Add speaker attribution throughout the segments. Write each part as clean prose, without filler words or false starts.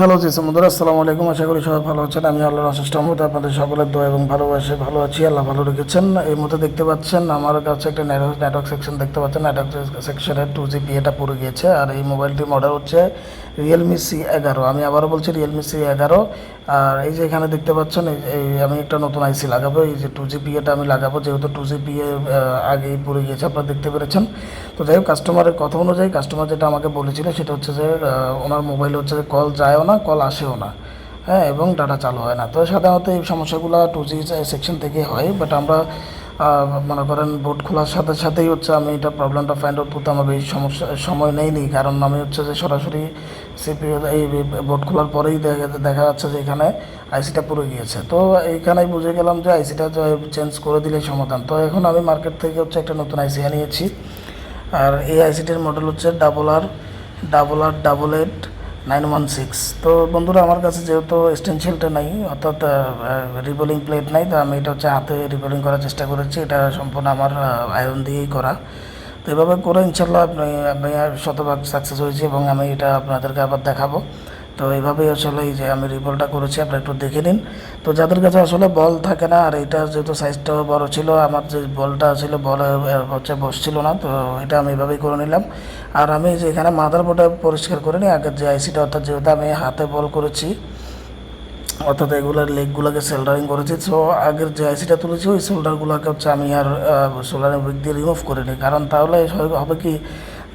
Speaker 1: Hello জি বন্ধুরা, আসসালামু আলাইকুম। আশা করি সবাই ভালো আছেন। আমি আল্লাহর অশেষ রহমতে আপনাদের সকলের দোয়া এবং ভালোবাসে ভালো আছি। আল্লাহ ভালো রেখেছেন। এই মুহূর্তে দেখতে পাচ্ছেন আমার কাছে একটা নেটওয়ার্ক সেকশন দেখতে পাচ্ছেন। নেটওয়ার্ক সেকশনের 2GB এটা পড়ে গিয়েছে। আর এই মোবাইলটির মডেল হচ্ছে Realme C11। আমি আবারও বলছি Realme C11। আর এই যে এখানে দেখতে পাচ্ছেন, এই আমি একটা নতুন আইসি লাগাবো। এই যে 2GB এটা আমি লাগাবো, যেহেতু 2GB আগেই পড়ে গিয়েছে, আপনারা দেখতে পেরেছেন। তো যাই হোক, কাস্টমারের কথা অনুযায়ী কাস্টমার যেটা আমাকে বলেছিল সেটা হচ্ছে যে ওনার মোবাইলে হচ্ছে যে কল যায়ও না, কল আসেও না, হ্যাঁ, এবং ডাটা চালু হয় না। তো সাধারণত এই সমস্যাগুলো 2G সেকশন থেকে হয়, বাট আমরা মনে করেন বোর্ড খোলার সাথে সাথেই হচ্ছে আমি এটা প্রবলেমটা ফাইন্ড আউট করতে আমার বেশি সময় নেইনি, কারণ আমি হচ্ছে যে সরাসরি সিপিইউ এই বোর্ড খোলার পরেই দেখা যাচ্ছে যে এখানে আইসিটা পুড়ে গিয়েছে। তো এইখানেই বুঝে গেলাম যে আইসিটা চেঞ্জ করে দিলেই সমাধান। তো এখন আমি মার্কেট থেকে হচ্ছে একটা নতুন আইসি আনিয়েছি। আর এই আইসিটির মডেল হচ্ছে RR88 916। তো বন্ধুরা, আমার কাছে যেহেতু স্টেনশিলটা নাই, অর্থাৎ রিবোলিং প্লেট নাই, তো আমি এটা হচ্ছে হাতে রিবোলিং করার চেষ্টা করেছি। এটা সম্পূর্ণ আমার আয়রন দিয়েই করা। তো এভাবে করে ইনশাল্লাহ আমি শতভাগ সাকসেস হয়েছি, এবং আমি এটা আপনাদেরকে আবার দেখাবো। তো এইভাবেই আসলে এই যে আমি রিবলটা করেছি, আপনারা একটু দেখে নিন। তো যাদের কাছে আসলে বল থাকে না, আর এটা যেহেতু সাইজটাও বড় ছিল, আমার যে বলটা ছিল বলে হচ্ছে বসছিল না, তো এটা আমি এভাবেই করে নিলাম। আর আমি যে এখানে মাদারবোর্ডে পরিষ্কার করে নিই আগের যে আইসিটা, অর্থাৎ যেহেতু আমি হাতে বল করেছি, অর্থাৎ এগুলোর লেগগুলোকে সোল্ডারিং করেছি। সো আগের যে আইসিটা তুলেছি ওই সোল্ডারগুলোকে হচ্ছে আমি আর সোল্ডারিং উইক দিয়ে রিমুভ করে নিই, কারণ তাহলে হবে কি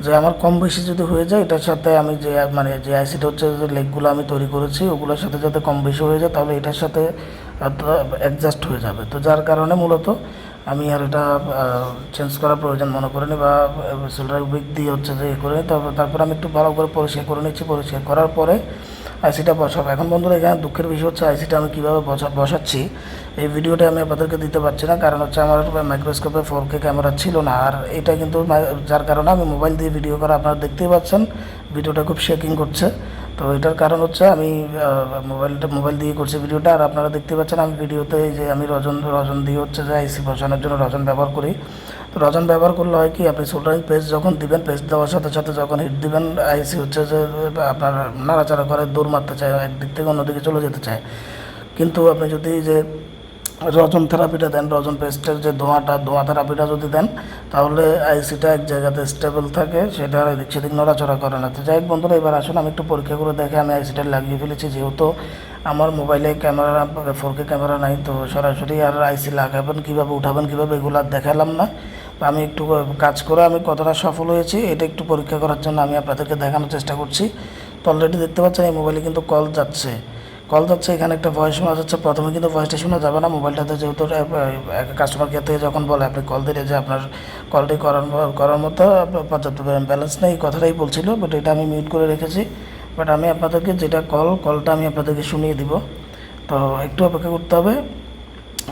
Speaker 1: যে আমার কম বেশি যদি হয়ে যায়, এটার সাথে আমি যে যে আইসিটা হচ্ছে যে লেগগুলো আমি তৈরি করেছি ওগুলোর সাথে যাতে কম বেশি হয়ে যায়, তাহলে এটার সাথে অ্যাডজাস্ট হয়ে যাবে। তো যার কারণে মূলত আমি আর এটা চেঞ্জ করার প্রয়োজন মনে করিনি, বা সোল্ডারিং উইক দিয়ে হচ্ছে যে করে নিই। তারপর আমি একটু ভালো করে পরিষ্কার করে নিচ্ছি। পরিষ্কার করার পরে আইসিটা বসাবো। এখন বন্ধুরা, এখানে দুঃখের বিষয় হচ্ছে আইসিটা আমি কীভাবে বসাচ্ছি এই ভিডিওটা আমি আপনাদেরকে দিতে পারছি না, কারণ হচ্ছে আমার মাইক্রোস্কোপে 4K ক্যামেরা ছিল না। আর এটা কিন্তু যার কারণে আমি মোবাইল দিয়ে ভিডিও করা, আপনারা দেখতেই পাচ্ছেন ভিডিওটা খুব শেকিং করছে। তো এটার কারণ হচ্ছে আমি মোবাইল দিয়ে করছি ভিডিওটা। আর আপনারা দেখতে পাচ্ছেন আমি ভিডিওতে যে আমি রজন দিয়ে হচ্ছে যে আইসি বসানোর জন্য রজন ব্যবহার করি। তো রজন ব্যবহার করলে হয় কি, আপনি সোল্ডারিং পেস্ট যখন দিবেন, পেস্ট দেওয়ার সাথে সাথে যখন হিট দিবেন, আইসি হচ্ছে যে আপনার নাড়াচাড়া করে দৌড় মারতে চায়, একদিক থেকে অন্যদিকে চলে যেতে চায়। কিন্তু আপনি যদি যে রজন থেরাপিটা দেন, রজন পেস্টের যে ধোঁয়া থেরাপিটা যদি দেন, তাহলে আইসিটা এক জায়গাতে স্টেবল থাকে, সেটা আর এদিক সেদিক নড়াচড়া করে না। তো যাই হোক বন্ধুরা, এবার আসুন আমি একটু পরীক্ষা করে দেখে আমি আইসিটা লাগিয়ে ফেলেছি। যেহেতু আমার মোবাইলে ক্যামেরা 4K ক্যামেরা নাই, তো সরাসরি আর আইসি লাগাবেন কীভাবে, উঠাবেন কীভাবে, এগুলো আর দেখালাম না। তো আমি একটু কাজ করে আমি কতটা সফল হয়েছি এটা একটু পরীক্ষা করার জন্য আমি আপনাদেরকে দেখানোর চেষ্টা করছি। তো অলরেডি দেখতে পাচ্ছেন এই মোবাইলে কিন্তু কল যাচ্ছে। এখানে একটা ভয়েস শোনা যাচ্ছে। প্রথমে কিন্তু ভয়েসটা শোনা যাবে না মোবাইলটাতে, যেহেতু কাস্টমার কেয়ার থেকে যখন বলে আপনি কল দিলে যে আপনার কলটি করার মতো পর্যাপ্ত ব্যালেন্স নেই, কথাটাই বলছিল। বাট এটা আমি মিউট করে রেখেছি। বাট আমি আপনাদেরকে যেটা কলটা আমি আপনাদেরকে শুনিয়ে দিব। তো একটু অপেক্ষা করতে হবে।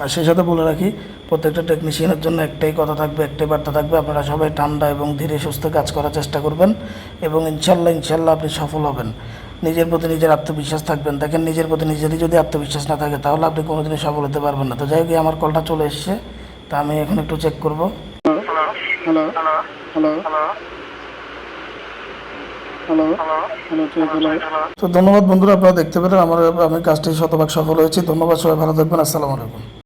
Speaker 1: আর সেই সাথে বলে রাখি, প্রত্যেকটা টেকনিশিয়ানের জন্য একটাই কথা থাকবে, একটাই বার্তা থাকবে, আপনারা সবাই ঠান্ডা এবং ধীরে সুস্থে কাজ করার চেষ্টা করবেন, এবং ইনশাল্লাহ আপনি সফল হবেন। নিজের প্রতি নিজের আত্মবিশ্বাস থাকবেন। দেখেন, নিজের প্রতি নিজেরই যদি আত্মবিশ্বাস না থাকে, তাহলে আপনি কোনোদিনই সফল হতে পারবেন না। তো যাই হোক, আমার কলটা চলে এসছে, তা আমি এখন একটু চেক করবো। Hello hello hello hello. তো ধন্যবাদ বন্ধুরা, আপনারা দেখতে পেলেন আমি কাজটি শতভাগ সফল হয়েছি। ধন্যবাদ, সবাই ভালো থাকবেন। আসসালামু আলাইকুম।